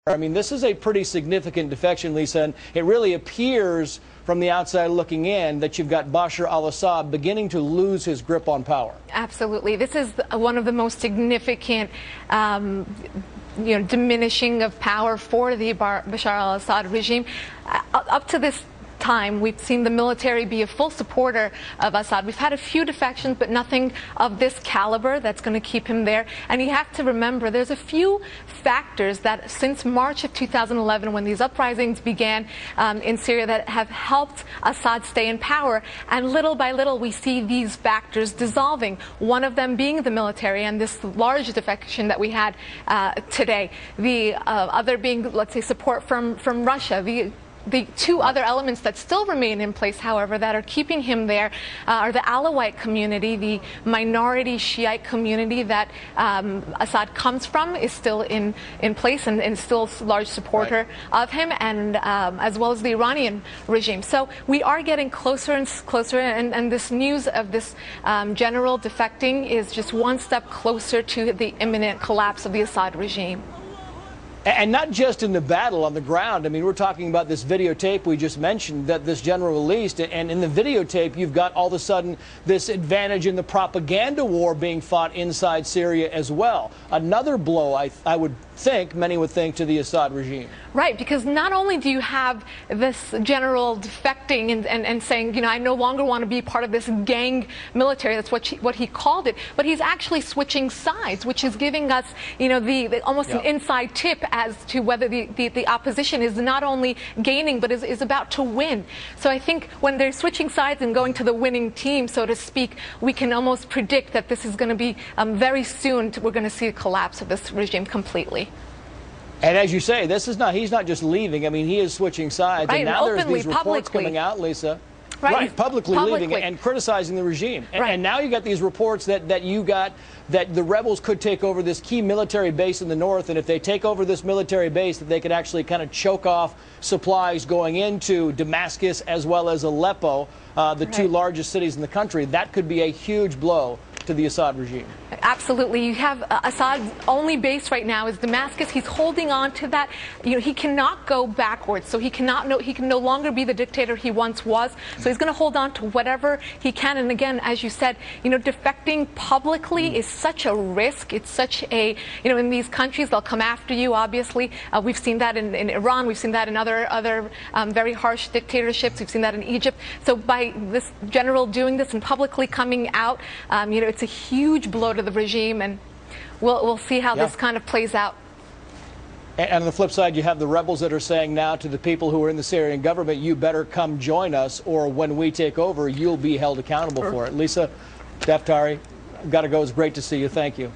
I mean, this is a pretty significant defection, Lisa, and it really appears from the outside looking in that you've got Bashar al-Assad beginning to lose his grip on power. Absolutely. This is one of the most significant diminishing of power for the Bashar al-Assad regime. Up to this time, we've seen the military be a full supporter of Assad. We've had a few defections, but nothing of this caliber that's going to keep him there. And you have to remember, there's a few factors that since March of 2011, when these uprisings began in Syria, that have helped Assad stay in power. And little by little, we see these factors dissolving. One of them being the military and this large defection that we had today. The other being, let's say, support from Russia. The two other elements that still remain in place, however, that are keeping him there are the Alawite community, the minority Shiite community that Assad comes from is still in place and still a large supporter of him, and as well as the Iranian regime. So we are getting closer and closer, and this news of this general defecting is just one step closer to the imminent collapse of the Assad regime. And not just in the battle on the ground. I mean, we're talking about this videotape we just mentioned that this general released. And in the videotape, you've got all of a sudden this advantage in the propaganda war being fought inside Syria as well. Another blow, I would think, many would think, to the Assad regime. Right, because not only do you have this general defecting and saying, you know, I no longer want to be part of this gang military, that's what he called it, but he's actually switching sides, which is giving us, you know, the almost an inside tip as to whether the opposition is not only gaining, but is about to win. So I think when they're switching sides and going to the winning team, so to speak, we can almost predict that this is going to be very soon, we're going to see a collapse of this regime completely. And as you say, he's not just leaving. I mean, he is switching sides. Right, and now and there's these reports coming out, Lisa. Right, publicly leaving and criticizing the regime. And now you got these reports that the rebels could take over this key military base in the north, and if they take over this military base, that they could actually kind of choke off supplies going into Damascus as well as Aleppo, the two largest cities in the country. That could be a huge blow to the Assad regime. Absolutely. You have Assad's only base right now is Damascus. He's holding on to that. You know, he cannot go backwards, so he can no longer be the dictator he once was. So he's going to hold on to whatever he can. And again, as you said, you know, defecting publicly is such a risk. It's such a, you know, in these countries, they'll come after you, obviously. We've seen that in Iran. We've seen that in other very harsh dictatorships. We've seen that in Egypt. So by this general doing this and publicly coming out, you know, it's a huge blow to the regime, and we'll see how this kind of plays out. And on the flip side, you have the rebels that are saying now to the people who are in the Syrian government, you better come join us, or when we take over, you'll be held accountable for it. Lisa, Daftary, got to go. It's great to see you. Thank you.